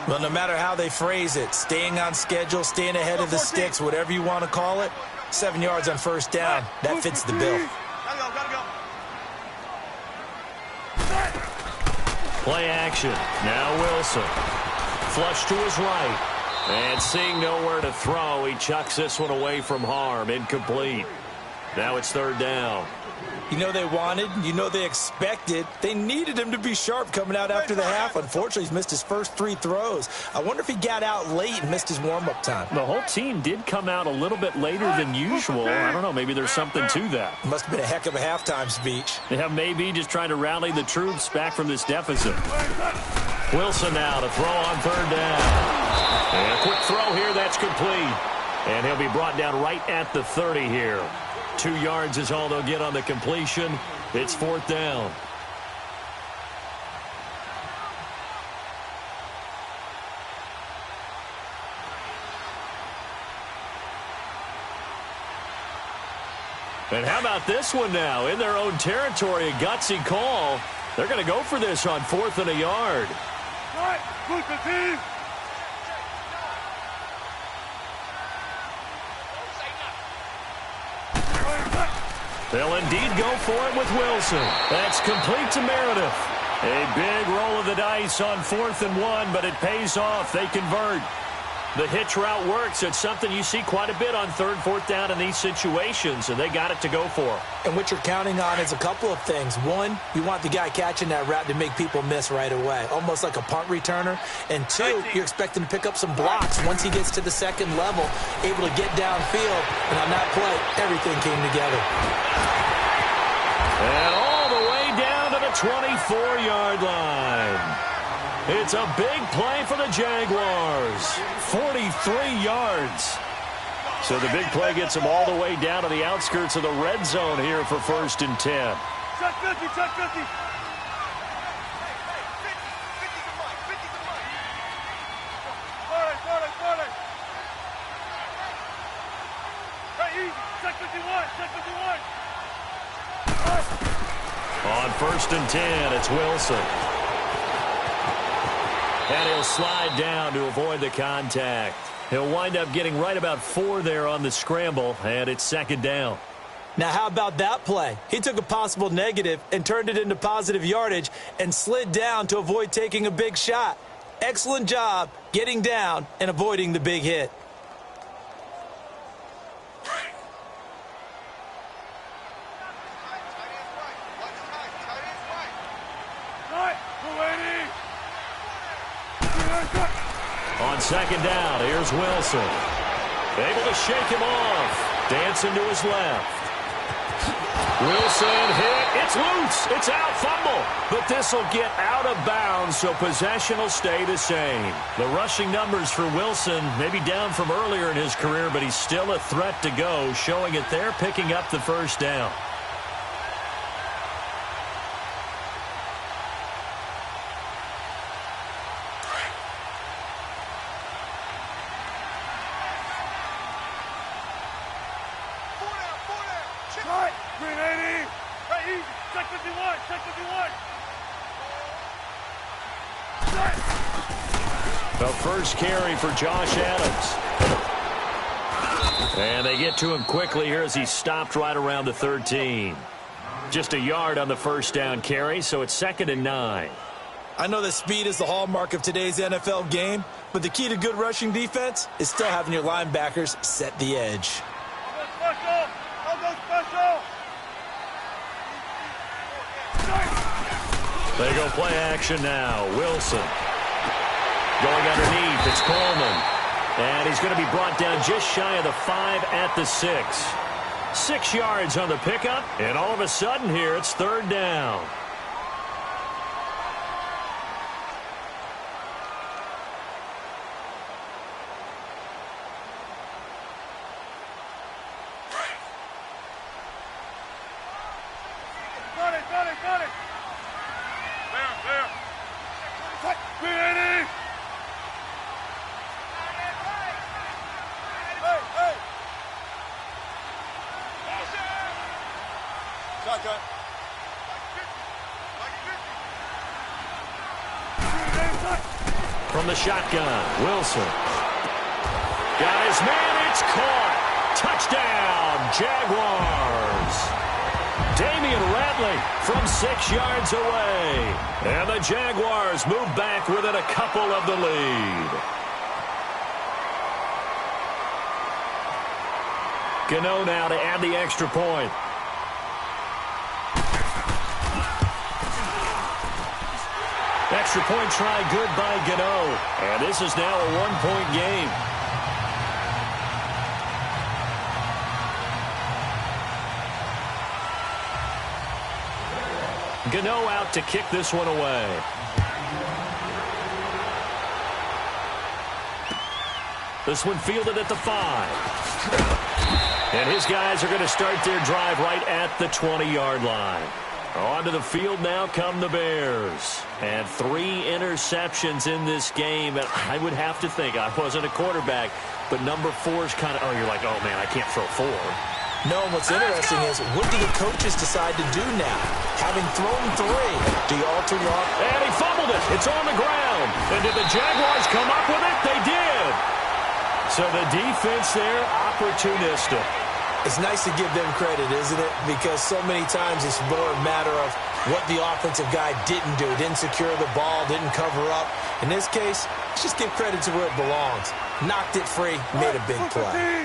Well, no matter how they phrase it, staying on schedule, staying ahead of the sticks, whatever you want to call it, 7 yards on first down, that fits the bill. Play action. Now Wilson. Flush to his right. And seeing nowhere to throw, he chucks this one away from harm. Incomplete. Now it's 3rd down. You know they wanted, you know they expected. They needed him to be sharp coming out after the half. Unfortunately, he's missed his first 3 throws. I wonder if he got out late and missed his warm-up time. The whole team did come out a little bit later than usual. I don't know, maybe there's something to that. Must have been a heck of a halftime speech. Yeah, maybe just trying to rally the troops back from this deficit. Wilson now to throw on 3rd down. And a quick throw here, that's complete. And he'll be brought down right at the 30 here. 2 yards is all they'll get on the completion. It's 4th down. And how about this one now? In their own territory, a gutsy call. They're going to go for this on 4th and a yard. They'll indeed go for it with Wilson. That's complete to Meredith. A big roll of the dice on 4th and 1, but it pays off. They convert. The hitch route works. It's something you see quite a bit on 3rd, 4th down in these situations, and they got it to go for. And what you're counting on is a couple of things. One, you want the guy catching that route to make people miss right away, almost like a punt returner. And 2, you're expecting to pick up some blocks once he gets to the 2nd level, able to get downfield. And on that play, everything came together. And all the way down to the 24-yard line. It's a big play for the Jaguars. 43 yards. So the big play gets them all the way down to the outskirts of the red zone here for 1st and 10. Check 50, check 50. Check 51, check 51. On 1st and 10, it's Wilson. And he'll slide down to avoid the contact. He'll wind up getting right about 4 there on the scramble, and it's 2nd down. Now, how about that play? He took a possible negative and turned it into positive yardage and slid down to avoid taking a big shot. Excellent job getting down and avoiding the big hit. On 2nd down, here's Wilson. Able to shake him off. Dancing to his left. Wilson hit. It's loose. It's out. Fumble. But this will get out of bounds, so possession will stay the same. The rushing numbers for Wilson maybe down from earlier in his career, but he's still a threat to go, showing it there, picking up the 1st down. The first carry for Josh Adams. And they get to him quickly here as he stopped right around the 13. Just a yard on the 1st down carry, so it's 2nd and 9. I know that speed is the hallmark of today's NFL game, but the key to good rushing defense is still having your linebackers set the edge. They go play action now. Wilson. Going underneath, it's Coleman. And he's going to be brought down just shy of the 5 at the 6. 6 yards on the pickup, and all of a sudden here it's 3rd down. From the shotgun, Wilson. Got his man, it's caught. Touchdown, Jaguars. Damian Radley from 6 yards away. And the Jaguars move back within a couple of the lead. Gano now to add the extra point. Extra point try good by Gano. And this is now a 1-point game. Gano out to kick this one away. This one fielded at the 5. And his guys are going to start their drive right at the 20-yard line. Onto the field now come the Bears. And 3 interceptions in this game. And I would have to think, I wasn't a quarterback, but number 4 is kind of, you're like, oh, man, I can't throw 4. No, and what's interesting is, what do the coaches decide to do now? Having thrown 3, do you alter your offense? And he fumbled it. It's on the ground. And did the Jaguars come up with it? They did. So the defense there, opportunistic. It's nice to give them credit, isn't it? Because so many times it's more a matter of what the offensive guy didn't do. Didn't secure the ball, didn't cover up. In this case, let's just give credit to where it belongs. Knocked it free, made a big play.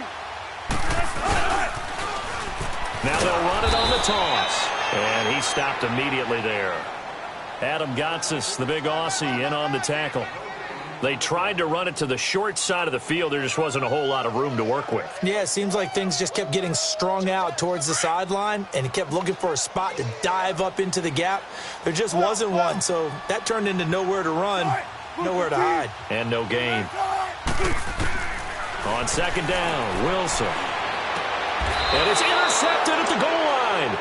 Now they'll run it on the toss. And he stopped immediately there. Adam Gotsis, the big Aussie, in on the tackle. They tried to run it to the short side of the field. There just wasn't a whole lot of room to work with. Yeah, it seems like things just kept getting strung out towards the sideline, and he kept looking for a spot to dive up into the gap. There just wasn't one, so that turned into nowhere to run, nowhere to hide. And no gain. On 2nd down, Wilson. And it's intercepted at the goal line.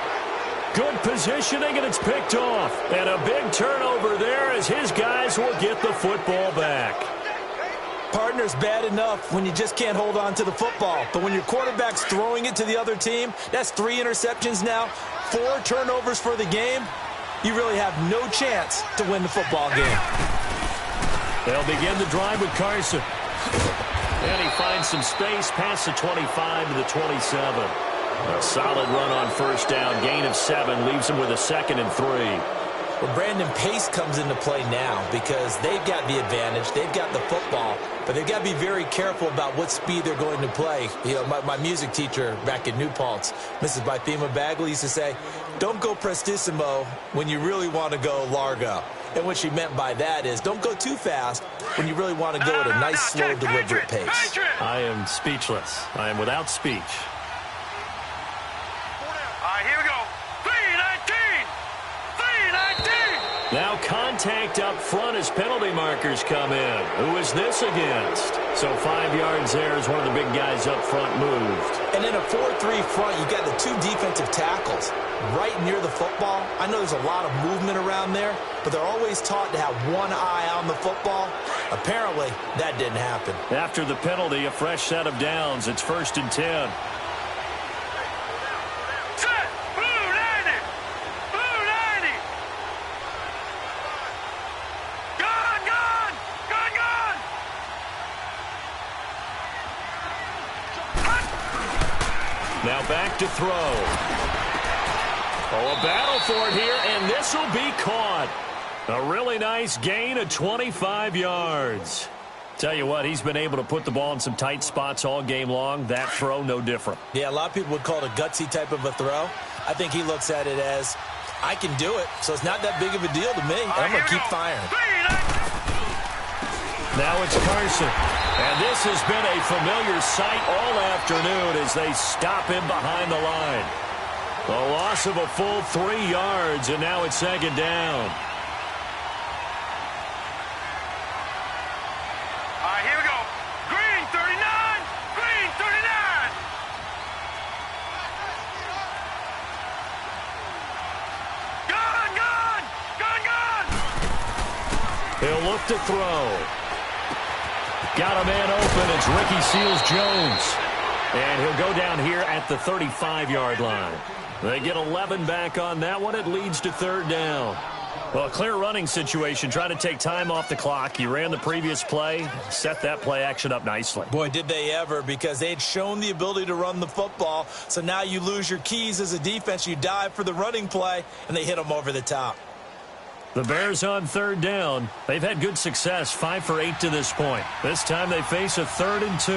Good positioning, and it's picked off. And a big turnover there as his guys will get the football back. Partner's bad enough when you just can't hold on to the football. But when your quarterback's throwing it to the other team, that's 3 interceptions now, 4 turnovers for the game. You really have no chance to win the football game. They'll begin the drive with Carson. And he finds some space past the 25 to the 27. A solid run on 1st down. Gain of 7 leaves him with a 2nd and 3. Well, Brandon, pace comes into play now because they've got the advantage. They've got the football, but they've got to be very careful about what speed they're going to play. You know, my music teacher back in New Paltz, Mrs. Bythema Bagley, used to say, don't go prestissimo when you really want to go largo. And what she meant by that is don't go too fast when you really want to go at a nice, slow, deliberate pace. I am speechless. I am without speech. Here we go. 3-19. 3-19. Now contact up front as penalty markers come in. Who is this against? So 5 yards there as one of the big guys up front moved. And in a 4-3 front, you've got the 2 defensive tackles right near the football. I know there's a lot of movement around there, but they're always taught to have one eye on the football. Apparently, that didn't happen. After the penalty, a fresh set of downs. It's 1st and 10. Now back to throw. Oh, a battle for it here, and this will be caught. A really nice gain of 25 yards. Tell you what, he's been able to put the ball in some tight spots all game long. That throw, no different. Yeah, a lot of people would call it a gutsy type of a throw. I think he looks at it as, I can do it, so it's not that big of a deal to me, and I'm going to keep firing. Now it's Carson. And this has been a familiar sight all afternoon as they stop him behind the line. A loss of a full 3 yards, and now it's second down. All right, here we go. Green 39. Green 39. Gun, gun. Gun, gun. He'll look to throw. Got a man open. It's Ricky Seals-Jones. And he'll go down here at the 35-yard line. They get 11 back on that one. It leads to third down. Well, a clear running situation, trying to take time off the clock. You ran the previous play, set that play action up nicely. Boy, did they ever, because they'd shown the ability to run the football. So now you lose your keys as a defense. You dive for the running play, and they hit them over the top. The Bears on third down. They've had good success, 5 for 8 to this point. This time they face a 3rd and 2.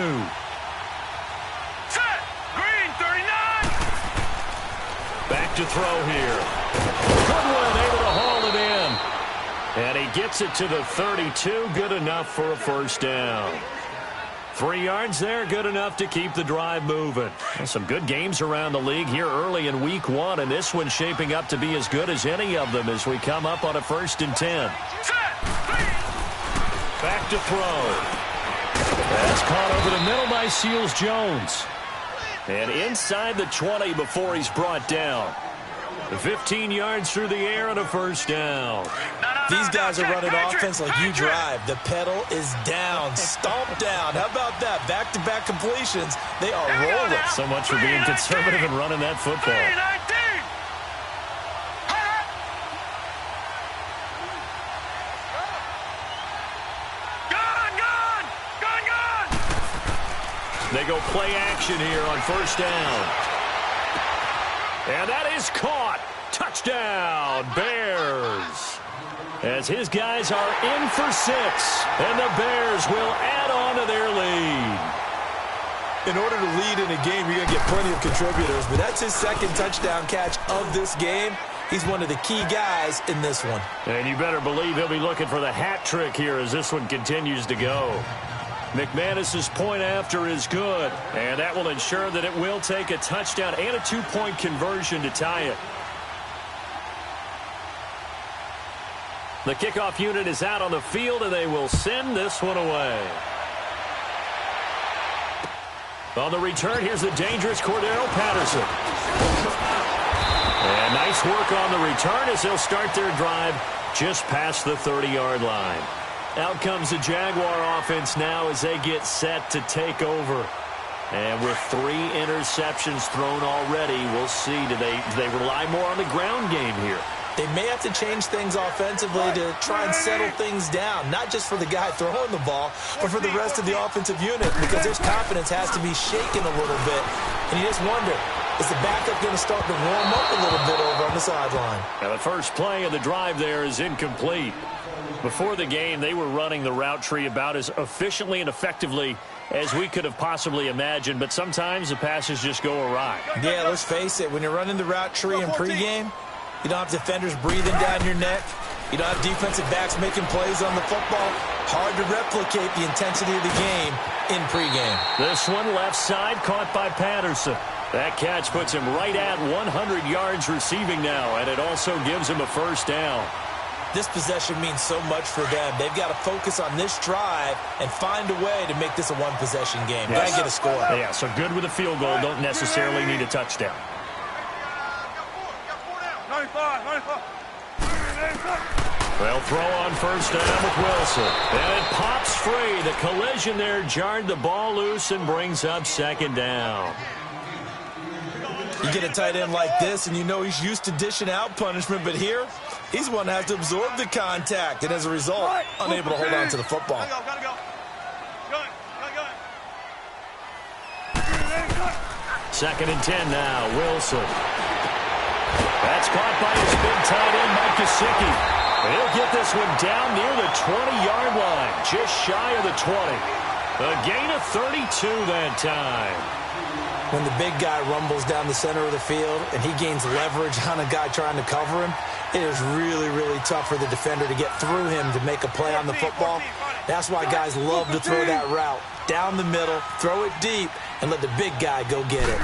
Set. Green 39. Back to throw here. Goodwin able to haul it in. And he gets it to the 32. Good enough for a first down. 3 yards there, good enough to keep the drive moving. Well, some good games around the league here early in week 1, and this one's shaping up to be as good as any of them as we come up on a 1st and 10. Back to throw. That's caught over the middle by Seals-Jones. And inside the 20 before he's brought down. 15 yards through the air and a first down. These guys are running offense like you drive. The pedal is down, stomp down. How about that? Back-to-back completions. They are rolling. So much for being conservative and running that football. They go play action here on first down. And that is caught. Touchdown, Bears. As his guys are in for 6. And the Bears will add on to their lead. In order to lead in a game, you're going to get plenty of contributors. But that's his 2nd touchdown catch of this game. He's one of the key guys in this one. And you better believe he'll be looking for the hat trick here as this one continues to go. McManus's point after is good, and that will ensure that it will take a touchdown and a 2-point conversion to tie it. The kickoff unit is out on the field, and they will send this one away. On the return, here's the dangerous Cordero Patterson. And nice work on the return as they'll start their drive just past the 30-yard line. Out comes the Jaguar offense now as they get set to take over. And with 3 interceptions thrown already, we'll see. Do they rely more on the ground game here? They may have to change things offensively to try and settle things down, not just for the guy throwing the ball, but for the rest of the offensive unit, because their confidence has to be shaken a little bit. And you just wonder, is the backup going to start to warm up a little bit over on the sideline? Now the first play of the drive there is incomplete. Before the game, they were running the route tree about as efficiently and effectively as we could have possibly imagined, but sometimes the passes just go awry. Yeah, let's face it, when you're running the route tree in pregame, you don't have defenders breathing down your neck. You don't have defensive backs making plays on the football. Hard to replicate the intensity of the game in pregame. This one left side caught by Patterson. That catch puts him right at 100 yards receiving now, and it also gives him a first down. This possession means so much for them. They've got to focus on this drive and find a way to make this a one-possession game. Got to get a score. Yeah, so good with a field goal. Don't necessarily need a touchdown. 95. They'll throw on first down with Wilson. And it pops free. The collision there jarred the ball loose and brings up second down. You get a tight end like this, and you know he's used to dishing out punishment, but here, he's one that has to absorb the contact, and as a result, unable to hold on to the football. Gotta go. Second and 10 now, Wilson. That's caught by his big tight end, Mike Gesicki. He'll get this one down near the 20-yard line, just shy of the 20. A gain of 32 that time. When the big guy rumbles down the center of the field and he gains leverage on a guy trying to cover him, it is really, really tough for the defender to get through him to make a play on the football. That's why guys love to throw that route. Down the middle, throw it deep, and let the big guy go get it.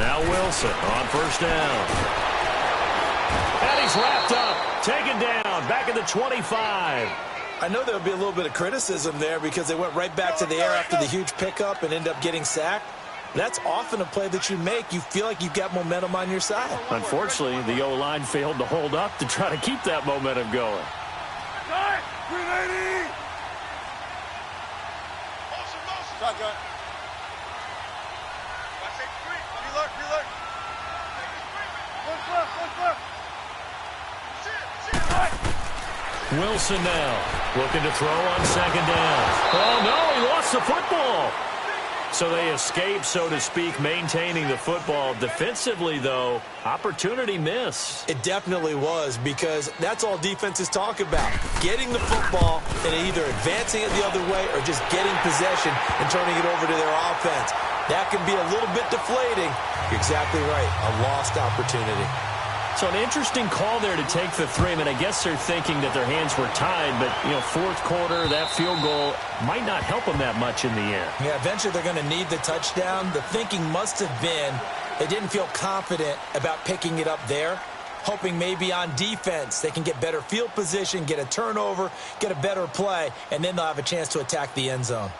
Now Wilson on first down. And he's wrapped up, taken down, back at the 25. I know there'll be a little bit of criticism there because they went right back to the air after the huge pickup and ended up getting sacked. That's often a play that you make. You feel like you've got momentum on your side. Unfortunately, the O-line failed to hold up to try to keep that momentum going. Shotgun. Reload. Wilson now looking to throw on second down. Oh, no, he lost the football. So they escape, so to speak, maintaining the football. Defensively, though, opportunity miss. It definitely was, because that's all defenses talk about. Getting the football and either advancing it the other way or just getting possession and turning it over to their offense. That can be a little bit deflating. You're exactly right. A lost opportunity. So an interesting call there to take the three. I mean, I guess they're thinking that their hands were tied, but, you know, fourth quarter, that field goal might not help them that much in the end. Yeah, eventually they're going to need the touchdown. The thinking must have been they didn't feel confident about picking it up there, hoping maybe on defense they can get better field position, get a turnover, get a better play, and then they'll have a chance to attack the end zone.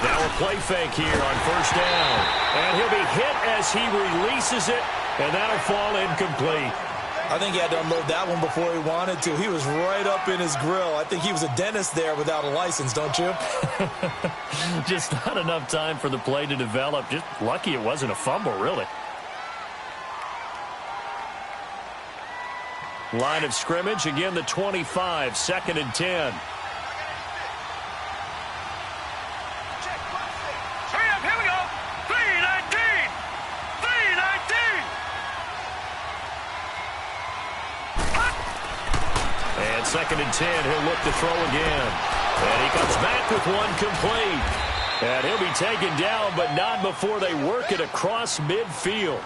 Now a play fake here on first down. And he'll be hit as he releases it, and that'll fall incomplete. I think he had to unload that one before he wanted to. He was right up in his grill. I think he was a dentist there without a license, don't you? Just not enough time for the play to develop. Just lucky it wasn't a fumble, really. Line of scrimmage, again the 25, 2nd and 10. And 2nd and 10, he'll look to throw again. And he comes back with one complete. And he'll be taken down, but not before they work it across midfield.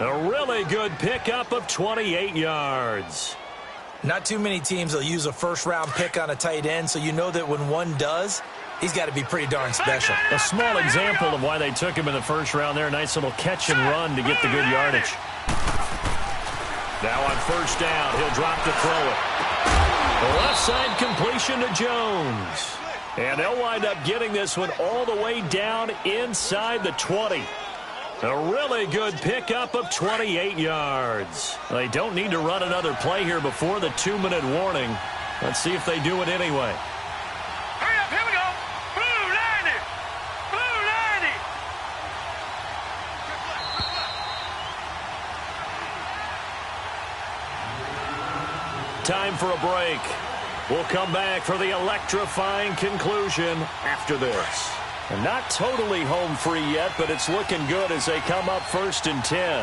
A really good pickup of 28 yards. Not too many teams will use a first-round pick on a tight end, so you know that when one does, he's got to be pretty darn special. A small example of why they took him in the first round there. Nice little catch and run to get the good yardage. Now on first down, he'll drop to throw it. The left side completion to Jones. And they'll wind up getting this one all the way down inside the 20. A really good pickup of 28 yards. They don't need to run another play here before the 2-minute warning. Let's see if they do it anyway. Hurry up, here we go. Blue 90. Blue 90. Time for a break. We'll come back for the electrifying conclusion after this. And not totally home free yet, but it's looking good as they come up 1st and 10.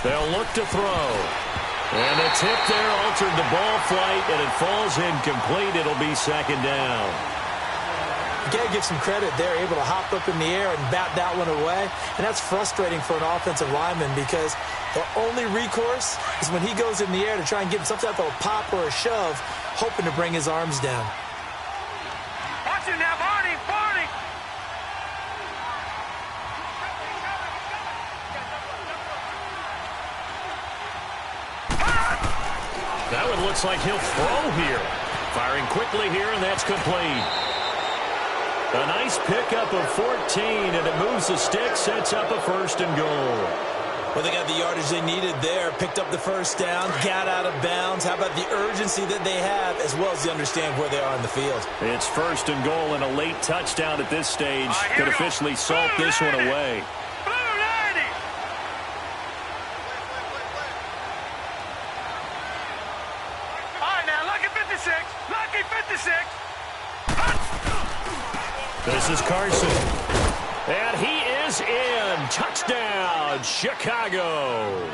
They'll look to throw. And the tip there altered the ball flight, and it falls incomplete. It'll be 2nd down. You got to give some credit. They're able to hop up in the air and bat that one away. And that's frustrating for an offensive lineman because the only recourse is when he goes in the air to try and give him some type of a pop or a shove, hoping to bring his arms down. Watch it now, Barney, Barney. That one looks like he'll throw here. Firing quickly here, and that's complete. A nice pickup of 14, and it moves the stick, sets up a 1st and goal. Well, they got the yardage they needed there, picked up the first down, got out of bounds. How about the urgency that they have, as well as they understand where they are in the field? It's 1st and goal, and a late touchdown at this stage could officially salt this one away. Blue 90. All right, now, lucky 56. Lucky 56. This is Carson. And he is in. Touchdown, Chicago.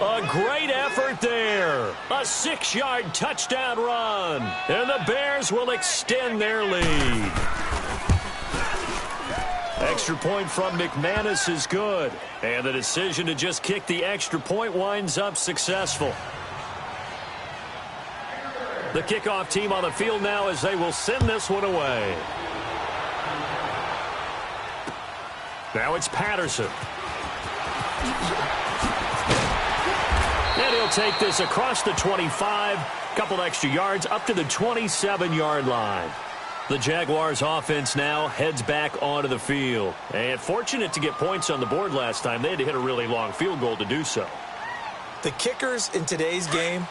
A great effort there. A 6-yard touchdown run. And the Bears will extend their lead. Extra point from McManus is good. And the decision to just kick the extra point winds up successful. The kickoff team on the field now as they will send this one away. Now it's Patterson. And he'll take this across the 25. Couple extra yards up to the 27-yard line. The Jaguars offense now heads back onto the field. And fortunate to get points on the board last time. They had to hit a really long field goal to do so. The kickers in today's game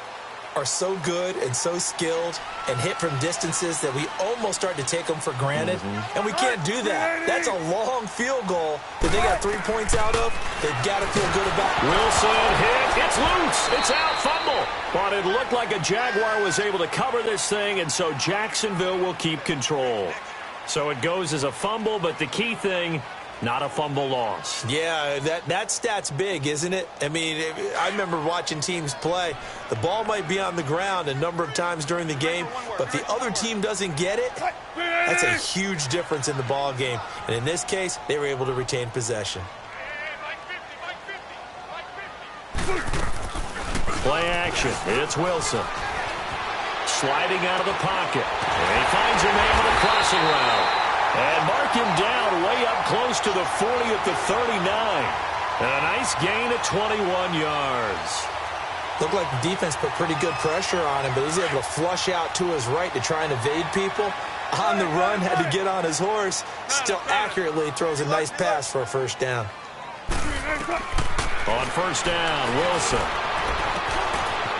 are so good and so skilled and hit from distances that we almost start to take them for granted. And we can't do that. That's a long field goal that they got 3 points out of. They've got to feel good about. Wilson hit. It's loose. It's out. Fumble. But it looked like a Jaguar was able to cover this thing, and so Jacksonville will keep control. So it goes as a fumble, but the key thing, not a fumble loss. Yeah, that stat's big, isn't it? I mean, I remember watching teams play. The ball might be on the ground a number of times during the game, but the other team doesn't get it. That's a huge difference in the ball game. And in this case, they were able to retain possession. Play action. It's Wilson. Sliding out of the pocket. And he finds a man on a crossing route. And mark him down way up close to the 40 at the 39. And a nice gain of 21 yards. Looked like the defense put pretty good pressure on him, but he's able to flush out to his right to try and evade people. On the run, had to get on his horse. Still accurately throws a nice pass for a first down. On first down, Wilson.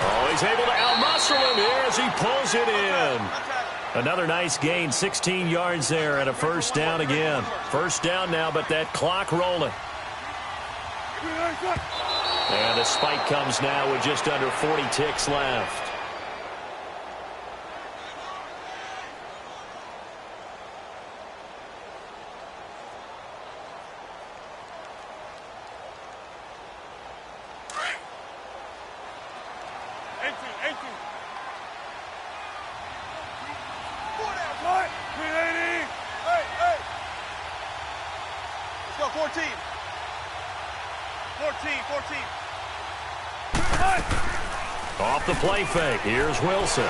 Oh, he's able to out-muscle him here as he pulls it in. Another nice gain, 16 yards there, and a first down again. First down now, but that clock rolling. And the spike comes now with just under 40 ticks left. Off the play fake. Here's Wilson.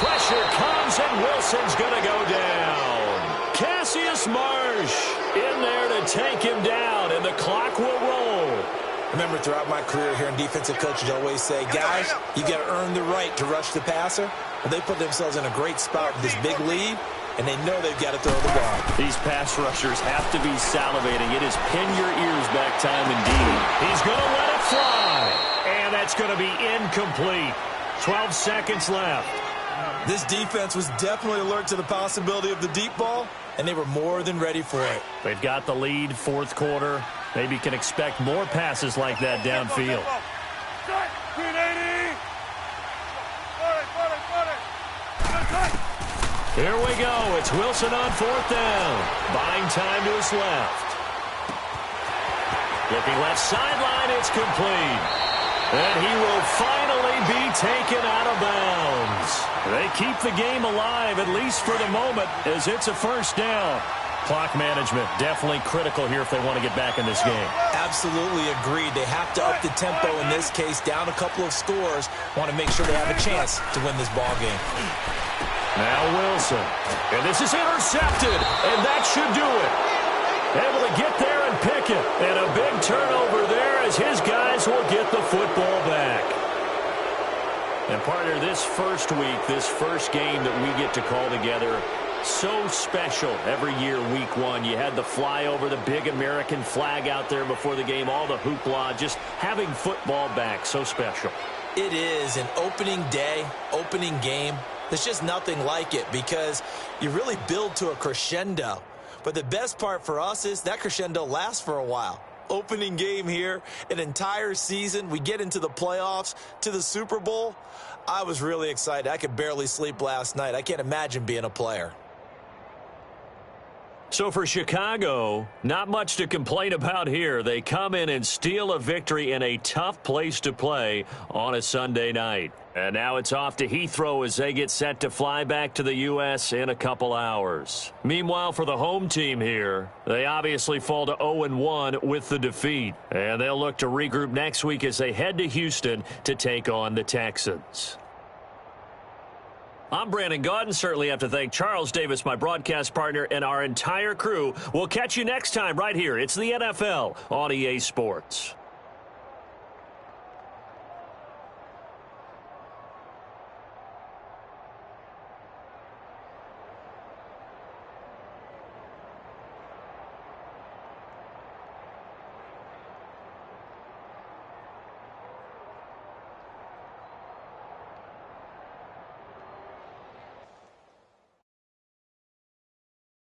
Pressure comes, and Wilson's going to go down. Cassius Marsh in there to take him down, and the clock will roll. Remember, throughout my career here in defensive coaches, always say, guys, you got to earn the right to rush the passer. Well, they put themselves in a great spot with this big lead, and they know they've got to throw the ball. These pass rushers have to be salivating. It is pin your ears back time indeed. He's going to let it fly. And that's going to be incomplete. 12 seconds left. This defense was definitely alert to the possibility of the deep ball, and they were more than ready for it. They've got the lead, fourth quarter. Maybe can expect more passes like that downfield. Here we go. It's Wilson on fourth down. Buying time to his left. Looking left sideline. It's complete. And he will finally be taken out of bounds. They keep the game alive, at least for the moment, as it's a first down. Clock management definitely critical here if they want to get back in this game. Absolutely agreed. They have to up the tempo in this case, down a couple of scores. Want to make sure they have a chance to win this ball game. Now Wilson. And this is intercepted, and that should do it. Able to get there and pick it. And a big turnover there as his guys will get the football back. And partner, this first week, this first game that we get to call together, so special every year, week one. You had the flyover, the big American flag out there before the game, all the hoopla, just having football back, so special. It is an opening day, opening game. There's just nothing like it because you really build to a crescendo. But the best part for us is that crescendo lasts for a while. Opening game here, an entire season. We get into the playoffs, to the Super Bowl. I was really excited. I could barely sleep last night. I can't imagine being a player. So for Chicago, not much to complain about here. They come in and steal a victory in a tough place to play on a Sunday night. And now it's off to Heathrow as they get set to fly back to the U.S. in a couple hours. Meanwhile, for the home team here, they obviously fall to 0-1 with the defeat. And they'll look to regroup next week as they head to Houston to take on the Texans. I'm Brandon Gaudin. Certainly have to thank Charles Davis, my broadcast partner, and our entire crew. We'll catch you next time right here. It's the NFL on EA Sports.